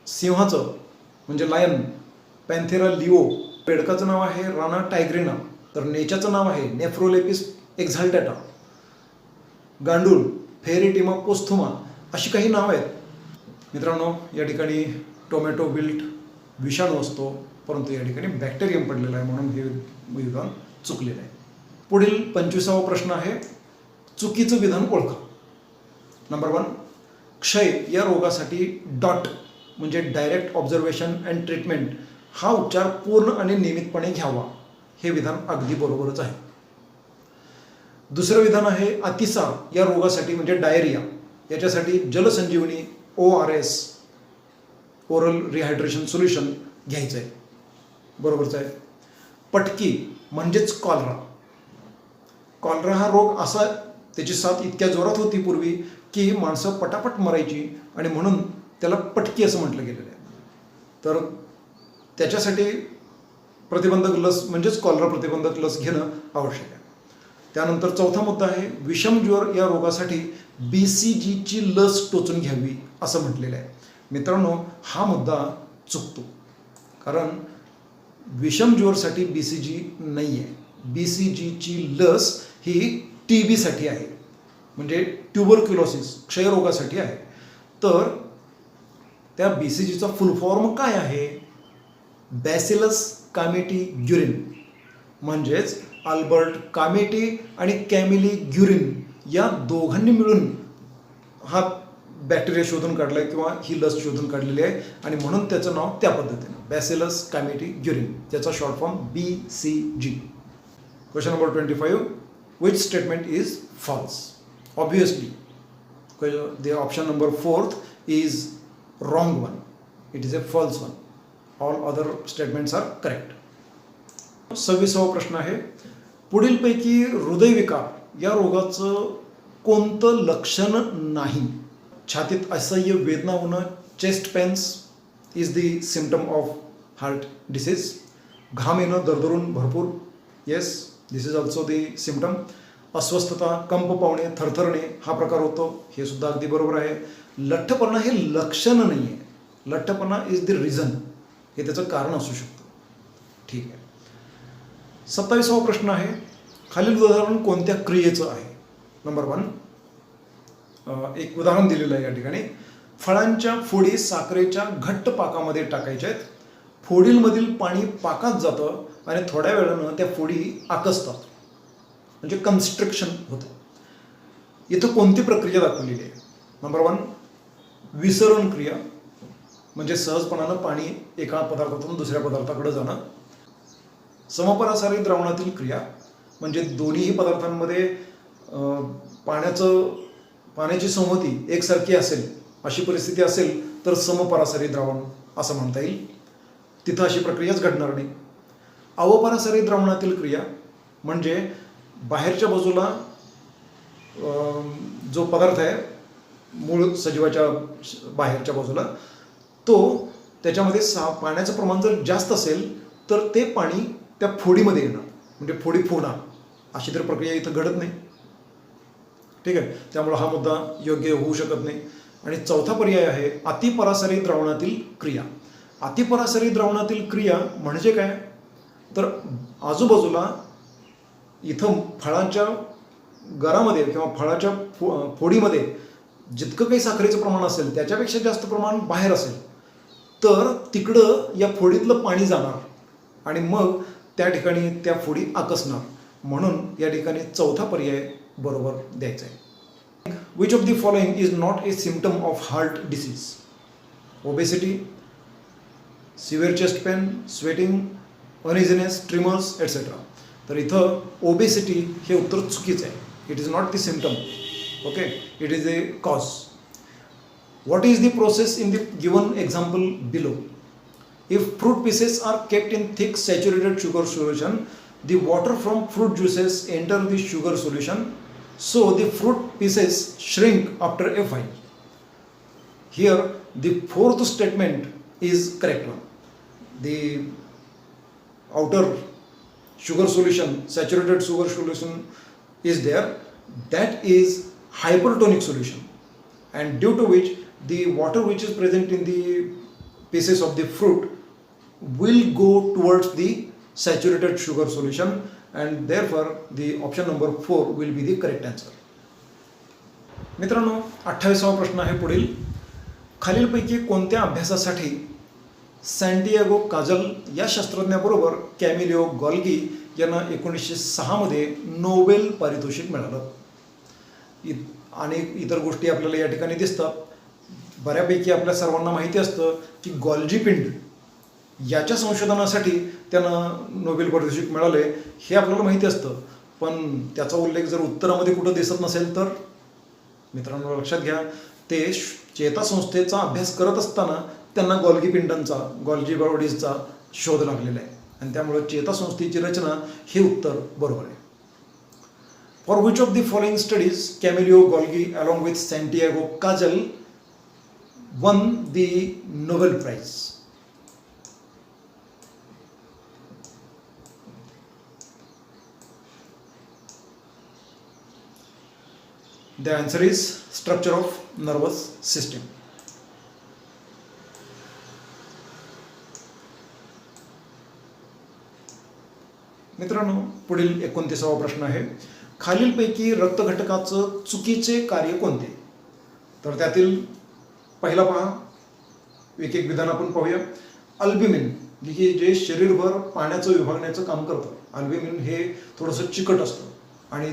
सिंहाचं म्हणजे लायन, पॅन्थेरा लिओ. बेडकाचं नाव आहे राना टायग्रिना, तर नेच्याचं नाव आहे नेफ्रोलेपिस एक्झाल्टॅटा. गांडूळ फेरिटिमा पोस्थुमा, अशी काही नावं आहेत. मित्रांनो, या ठिकाणी टोमॅटो विल्ट विषाणू असतो, परंतु या ठिकाणी बॅक्टेरियम पडलेला आहे म्हणून हे विधान चुकलेलं आहे. पुढील 25वा प्रश्न आहे, चुकीचं विधान ओळखा. नंबर 1, क्षय या रोगासाठी डॉट म्हणजे डायरेक्ट ऑब्झर्वेशन अँड ट्रीटमेंट हा उपचार पूर्ण आणि नियमितपणे घ्यावा. हे विधान अगदी बरोबरच आहे. दुसरं विधान आहे अतिसार या रोगासाठी म्हणजे डायरिया याच्यासाठी जलसंजीवनी ORS ओरल रिहायड्रेशन सोल्युशन घ्यायचं आहे. बरोबरच आहे. पटकी म्हणजेच कॉलरा हा रोग असा, त्याची साथ इतक्या जोरात होती पूर्वी की माणसं पटापट मरायची आणि म्हणून त्याला पटकी असं म्हटलं गेलेलं आहे. तर त्याच्यासाठी प्रतिबंधक लस म्हणजेच कॉलरा प्रतिबंधक लस घेणं आवश्यक आहे. त्यानंतर 4था मुद्दा आहे, विषम ज्वर या रोगासाठी BCGची लस टोचून घ्यावी असं म्हटलेलं आहे. मित्रांनो, हा मुद्दा चुकतो, कारण विषम ज्वरसाठी BCG नाही आहे. BCGची लस ही TB साठी आहे, म्हणजे ट्युबरक्युलोसिस क्षयरोगासाठी आहे. तर त्या BCGचा फुल फॉर्म काय आहे? बॅसिलस कामेटी ग्युरिन, म्हणजेच अल्बर्ट कामेटी आणि कॅमिली ग्युरिन या दोघांनी मिळून हा बॅक्टेरिया शोधून काढला आहे किंवा ही लस शोधून काढलेली आहे आणि म्हणून त्याचं नाव त्या पद्धतीनं बॅसिलस कामेटी ग्युरिन, त्याचा short form BCG. Question number 25, which statement is false? Obviously the option number 4th is wrong one. It is a false one. All other statements are correct. 26वा प्रश्न आहे, पुढीलपैकी हृदयविकार या रोगाचं कोणतं लक्षण नाही? छातीत असह्य वेदना होणं, chest pains is the symptom of heart disease. घाम येणं दरदरून भरपूर, yes, this is also the symptom. अस्वस्थता, कंप पावणे, थरथरणे हा प्रकार होतो, हे सुद्धा अगदी बरोबर आहे. लठ्ठपणा हे लक्षण नाही आहे, लठ्ठपणा इज द रिझन, हे त्याचं कारण असू शकतं. ठीक आहे. 27वा प्रश्न आहे, खालील उदाहरण कोणत्या क्रियेचं आहे? नंबर 1, एक उदाहरण दिलेलं आहे या ठिकाणी. फळांच्या फोडी साखरेच्या घट्ट पाकामध्ये टाकायच्या आहेत. फोडीमधील पाणी पाकात जातं आणि थोड्या वेळानं त्या फोडी आकसतात, म्हणजे कन्स्ट्रक्शन होतं. इथं कोणती प्रक्रिया दाखवलेली आहे? नंबर 1, विसरण क्रिया, म्हणजे सहजपणानं पाणी एका पदार्थातून दुसऱ्या पदार्थाकडे जाणं. समपरासारी द्रावणातील क्रिया, म्हणजे दोन्हीही पदार्थांमध्ये पाण्याची संहती एकसारखी असेल अशी परिस्थिती असेल तर समपरासारी द्रावण असं म्हणता येईल. तिथं अशी प्रक्रियाच घडणार नाही. अवपरासारी द्रावणातील क्रिया म्हणजे बाहेरच्या बाजूला जो पदार्थ आहे मूळ सजीवाच्या बाहेरच्या बाजूला, तो त्याच्यामध्ये पाण्याचं प्रमाण जर जास्त असेल तर ते पाणी त्या फोडीमध्ये येणार, म्हणजे फोडी फुगणार. अशी तर प्रक्रिया इथं घडत नाही. ठीक आहे, त्यामुळं हा मुद्दा योग्य होऊ शकत नाही. आणि 4था पर्याय आहे अतिपरासारी द्रावणातील क्रिया. अतिपरासारी द्रावणातील क्रिया म्हणजे काय? तर आजूबाजूला इथं फळाच्या गरामध्ये किंवा फळाच्या फोडीमध्ये जितकं काही साखरेचं प्रमाण असेल त्याच्यापेक्षा जास्त प्रमाण बाहेर असेल तर तिकडं या फोडीतलं पाणी जाणार आणि मग त्या ठिकाणी त्या फोडी आकसणार, म्हणून या ठिकाणी चौथा पर्याय बरोबर द्यायचा आहे. Which of the following is not a symptom of heart disease? Obesity, severe chest pain, sweating, अनइझीनेस, trimmers etcetera. तर इथं ओबेसिटी हे उत्तर चुकीचं आहे. It is not the symptom. Okay, it is A cause. What is the process in the given example below? If fruit pieces are kept in thick saturated sugar solution, the water from fruit juices enter the sugar solution, so the fruit pieces shrink after a while. Here the fourth statement is correct one. The outer sugar solution, saturated sugar solution is there, that is hypertonic solution, and due to which the water which is present in the pieces of the fruit will go towards the saturated sugar solution, and therefore the option number 4 will be the correct answer. मित्रांनो, 28वा प्रश्न आहे पुढील. खालीलपैकी कोणत्या अभ्यासासाठी सॅन्टियागो काजल या शास्त्रज्ञाबरोबर कॅमिलिओ Golgi यांना 1906 मध्ये नोबेल पारितोषिक मिळालं? अनेक इतर गोष्टी आपल्याला या ठिकाणी दिसतात. बऱ्यापैकी आपल्या सर्वांना माहिती असतं की गॉल्जी पिंड याच्या संशोधनासाठी त्यांना नोबेल पारितोषिक मिळाले, हे आपल्याला माहिती असतं. पण त्याचा उल्लेख जर उत्तरामध्ये कुठं दिसत नसेल तर मित्रांनो लक्षात घ्या, ते चेतासंस्थेचा अभ्यास करत असताना त्यांना गॉल्गी पिंडांचा, गॉल्जी बॉडीजचा शोध लागलेला आहे, आणि त्यामुळे चेतासंस्थेची रचना हे उत्तर बरोबर आहे. For which of the following studies Camillo Golgi along with Santiago Cajal won the Nobel Prize? The answer is structure of nervous system. मित्रांनो, पुढील 29वा प्रश्न आहे. खालीलपैकी रक्तघटकाचं चुकीचे कार्य कोणते? तर त्यातील पहिला पहा, एक एक विधान आपण पाहूया. अल्ब्युमिन की जे शरीरभर पाण्याचं विभागण्याचं काम करतं. अल्ब्युमिन हे थोडंसं चिकट असतं आणि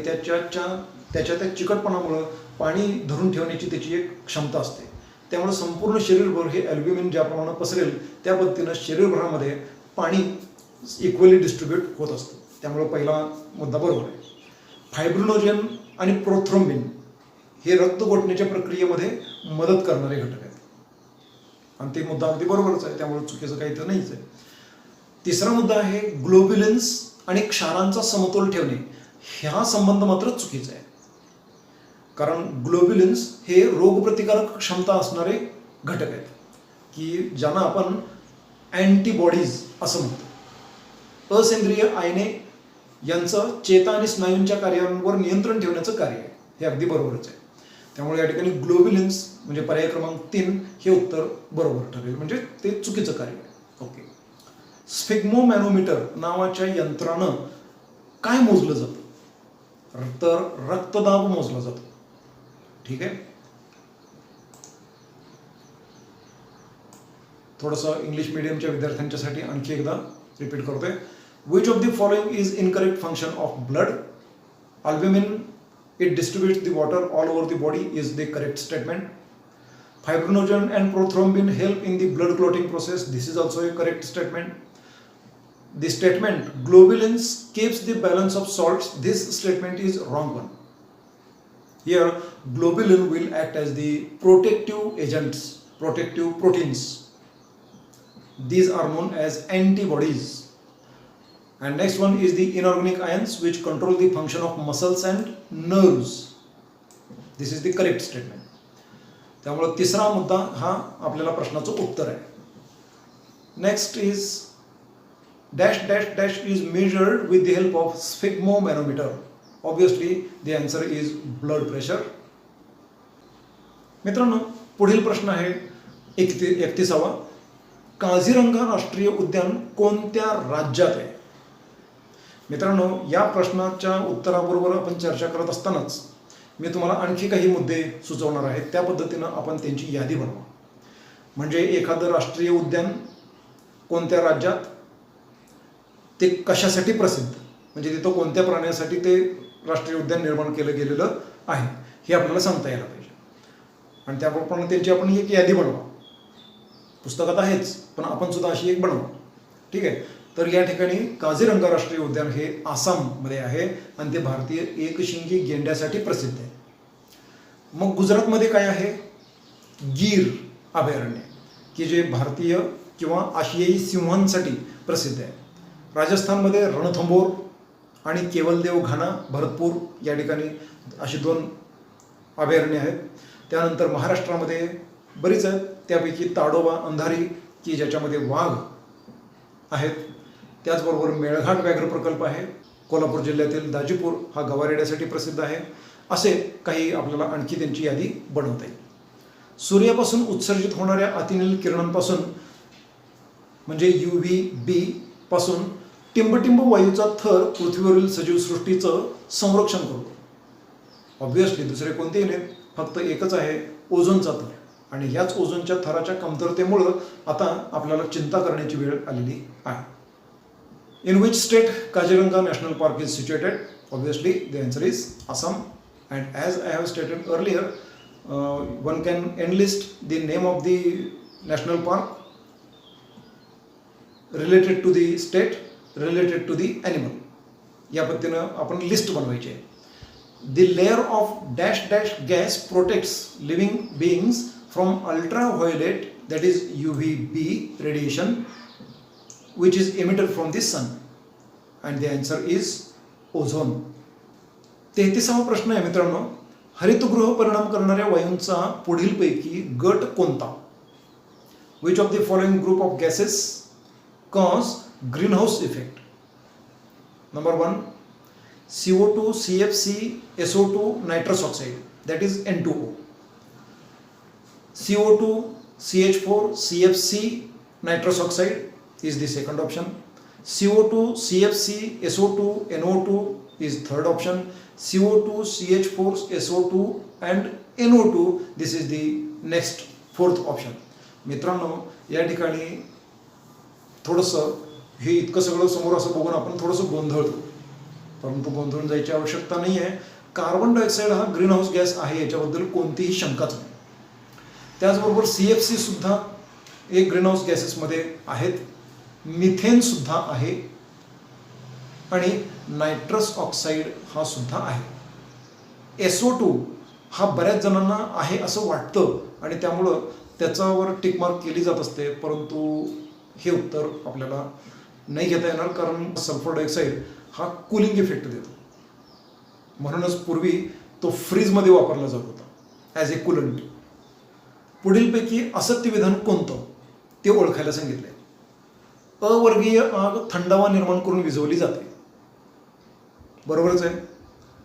त्याच्या चिकटपणामुळं पाणी धरून ठेवण्याची त्याची एक क्षमता असते. त्यामुळे संपूर्ण शरीरभर हे अल्ब्युमिन ज्याप्रमाणे पसरेल त्या पद्धतीनं शरीरभरामध्ये पाणी इक्वली डिस्ट्रीब्यूट होत असतं. त्यामुळे पहिला मुद्दा बरोबर आहे. फायब्रिनोजेन आणि प्रोथ्रोम्बिन हे रक्त गोठण्याच्या प्रक्रियेमध्ये मदत करणारे घटक आहेत, आणि ते मुद्दा अगदी बरोबरच आहे, त्यामुळे चुकीचं काही तर नाहीच आहे. तिसरा मुद्दा आहे ग्लोब्युलिन्स आणि क्षारांचा समतोल ठेवणे. हा संबंध मात्र चुकीचा आहे, कारण ग्लोब्युलिन्स हे रोगप्रतिकारक क्षमता असणारे घटक आहेत की ज्यांना आपण अँटीबॉडीज असं म्हणतो. असेंद्रिय आयने यांचं चेता आणि स्नायूंच्या कार्यांवर नियंत्रण ठेवण्याचं कार्य आहे, हे अगदी बरोबरच आहे. त्यामुळे या ठिकाणी ग्लोब्युलिन्स म्हणजे पर्याय क्रमांक 3 हे उत्तर बरोबर ठरेल, म्हणजे ते चुकीचं कार्य आहे. ओके. स्फिग्मोमॅनोमीटर नावाच्या यंत्रानं काय मोजलं जातं? तर रक्तदाब मोजला जातो. ठीक आहे. थोडंसं इंग्लिश मीडियमच्या विद्यार्थ्यांच्यासाठी आणखी एकदा रिपीट करतोय. Which of the following is incorrect function of blood? Albumin, it distributes the water all over the body, is the correct statement. Fibrinogen and prothrombin help in the blood clotting process. This is also a correct statement. The statement globulins keeps the balance of salts. This statement is wrong one. Here globulin will act as the protective agents, protective proteins. These are known as antibodies. And next one is the inorganic ions which control the function of muscles and nerves. This is the correct statement. त्यामुळे तिसरा मुद्दा हा आपल्याला प्रश्नाचं उत्तर आहे. Next is dash dash dash is measured with the help of sphygmomanometer. Obviously the answer is blood pressure. मित्रांनो, पुढील प्रश्न आहे 31वा. काझीरंगा राष्ट्रीय उद्यान कोणत्या राज्यात आहे? मित्रांनो, या प्रश्नाच्या उत्तराबरोबर आपण चर्चा करत असतानाच मी तुम्हाला आणखी काही मुद्दे सुचवणार आहे. त्या पद्धतीनं आपण त्यांची यादी बनवा. म्हणजे एखादं राष्ट्रीय उद्यान कोणत्या राज्यात, ते कशासाठी प्रसिद्ध, म्हणजे तिथं कोणत्या प्राण्यासाठी ते राष्ट्रीय उद्यान निर्माण केलं गेलेलं आहे हे आपल्याला सांगता यायला पाहिजे. आणि त्याप्रमाणे त्यांची आपण एक यादी बनवा. पुस्तकात आहेच, पण आपण सुद्धा अशी एक बनवा. ठीक आहे. तर या ठिकाणी काझीरंगा राष्ट्रीय उद्यान हे आसाममध्ये आहे आणि ते भारतीय एकशिंगी गेंड्यासाठी प्रसिद्ध आहे. मग गुजरातमध्ये काय आहे? गीर अभयारण्य, की जे भारतीय किंवा आशियाई सिंहांसाठी प्रसिद्ध आहे. राजस्थानमध्ये रणथंबोर आणि केवलदेव घाना भरतपूर या ठिकाणी अशी 2 अभयारण्य आहेत. त्यानंतर महाराष्ट्रामध्ये बरीच आहेत, त्यापैकी ताडोबा अंधारी की ज्याच्यामध्ये वाघ आहेत. त्याचबरोबर मेळघाट व्याघ्र प्रकल्प आहे. कोल्हापूर जिल्ह्यातील दाजीपूर हा गवारेड्यासाठी प्रसिद्ध आहे. असे काही आपल्याला आणखी त्यांची यादी बनवता येईल. सूर्यापासून उत्सर्जित होणाऱ्या अतिनील किरणांपासून म्हणजे UVB पासून टिंबटिंब वायूचा थर पृथ्वीवरील सजीवसृष्टीचं संरक्षण करतो. ऑब्व्हियसली दुसरे कोणतेही नाहीत, फक्त एकच आहे, ओझोनचा थर. आणि याच ओझोनच्या थराच्या कमतरतेमुळं आता आपल्याला चिंता करण्याची वेळ आलेली आहे. In which state Kaziranga national park is situated? Obviously the answer is Assam. And as I have stated earlier, one can enlist the name of the national park related to the state, related to the animal. या पद्धतीनं आपण list बनवायची आहे. The layer of dash dash gas protects living beings from ultraviolet, that is UVB radiation, which is emitted from the sun. And the answer is ozone. 33वा प्रश्न आहे मित्रांनो, हरितगृह परिणाम करणाऱ्या वायूंचा पुढीलपैकी गट कोणता? Which of the following group of gases cause greenhouse effect? Number 1, CO2, CFC, SO2, nitrous oxide, that is N2O. CO2, CH4, CFC, nitrous oxide is the second option. CO2, CFC, SO2, NO2 is third option. CO2, CH4, SO2 and NO2, this is the next fourth option. मित्रांनो, या ठिकाणी थोडंसं हे इतकं सगळं समोर असं बघून आपण थोडंसं गोंधळतो, परंतु गोंधळून जायची आवश्यकता नाही आहे. कार्बन डायऑक्साईड हा ग्रीन हाऊस गॅस आहे, याच्याबद्दल कोणतीही शंकाच नाही. त्याचबरोबर CFC सुद्धा एक ग्रीन हाऊस गॅसेसमध्ये आहेत. मिथेन सुद्धा आहे आणि नायट्रस ऑक्साईड हा सुद्धा आहे. SO2 हा बऱ्याच जणांना आहे असं वाटतं आणि त्यामुळं त्याच्यावर टिकमार्क केली जात असते, परंतु हे उत्तर आपल्याला नाही घेता येणार, कारण सल्फर डायऑक्साईड हा कूलिंग इफेक्ट देतो. म्हणूनच पूर्वी तो फ्रीजमध्ये वापरला जात होता ॲज ए कूलंट. पुढीलपैकी असत्य विधान कोणतं ते ओळखायला सांगितलंय. अवर्गीय आग थंडावा निर्माण करून विझवली जाते. बरोबरच आहे.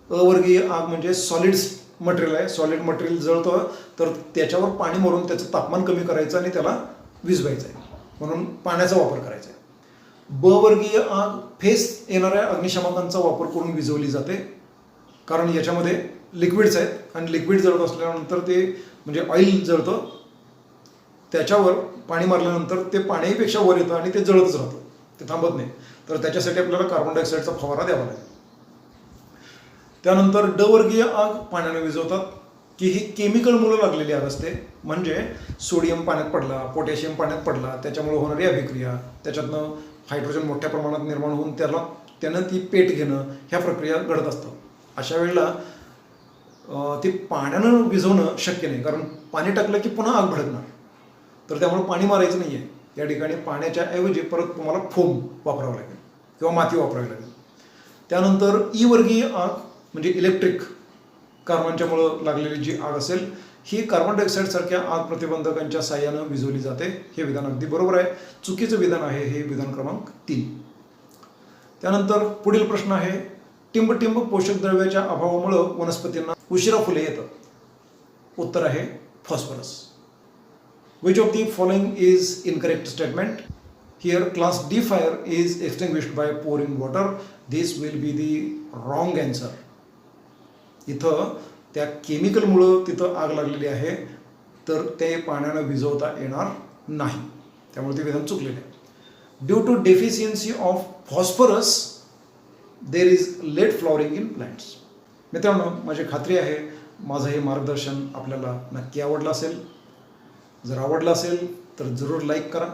अवर्गीय आग म्हणजे सॉलिड मटेरियल आहे. सॉलिड मटेरियल जळतं तर त्याच्यावर पाणी मारून त्याचं तापमान कमी करायचं आणि त्याला विझवायचं आहे, म्हणून पाण्याचा वापर करायचा आहे. बवर्गीय आग फेस येणाऱ्या अग्निशामकांचा वापर करून विझवली जाते, कारण याच्यामध्ये लिक्विड्स आहेत आणि लिक्विड जळत असल्यानंतर ते म्हणजे ऑइल जळतं, त्याच्यावर पाणी मारल्यानंतर ते पाण्यापेक्षा वर येतं आणि ते जळतच राहतं, ते थांबत नाही. तर त्याच्यासाठी आपल्याला कार्बन डायऑक्साईडचा फवारा द्यावा लागेल. त्यानंतर ड वर्गीय आग पाण्याने विझवतात, की ही केमिकलमुळे लागलेली आग असते. म्हणजे सोडियम पाण्यात पडला, पोटॅशियम पाण्यात पडला, त्याच्यामुळे होणारी अभिक्रिया, त्याच्यातनं हायड्रोजन मोठ्या प्रमाणात निर्माण होऊन त्यानं ती पेट घेणं, ह्या प्रक्रिया घडत असतात. अशा वेळेला ते पाण्यानं विझवणं शक्य नाही, कारण पाणी टाकलं की पुन्हा आग भडकणार. तर त्यामुळे पाणी मारायचं नाही आहे. या ठिकाणी पाण्याच्या ऐवजी परत तुम्हाला फोम वापरावं लागेल किंवा माती वापरावी लागेल. त्यानंतर ई वर्गीय आग म्हणजे इलेक्ट्रिक कारणांच्यामुळं लागलेली जी आग असेल, ही कार्बन डायऑक्साईडसारख्या आग प्रतिबंधकांच्या साह्यानं विझवली जाते. हे विधान अगदी बरोबर आहे. चुकीचं विधान आहे हे विधान क्रमांक 3. त्यानंतर पुढील प्रश्न आहे, टिंबटिंब पोषक द्रव्याच्या अभावामुळं वनस्पतींना उशिरा फुले येतात. उत्तर आहे phosphorus. Which of the following is incorrect statement? Here class D fire is extinguished by pouring water. This will be the wrong answer. इथं त्या केमिकलमुळं तिथं आग लागलेली आहे, तर ते पाण्यानं विझवता येणार नाही, त्यामुळे ते विधान चुकलेले आहे. Due to deficiency of phosphorus there is late flowering in plants. मित्रांनो, माझी खात्री आहे माझं हे मार्गदर्शन आपल्याला नक्की आवडलं असेल. जर आवडलं असेल तर जरूर लाईक करा.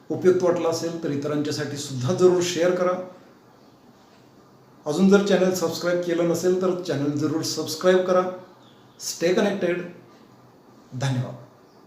उपयुक्त वाटलं असेल तर इतरांच्यासाठी सुद्धा जरूर शेअर करा. अजून जर चॅनल सबस्क्राईब केलं नसेल तर चॅनल जरूर सबस्क्राईब करा. Stay connected. धन्यवाद.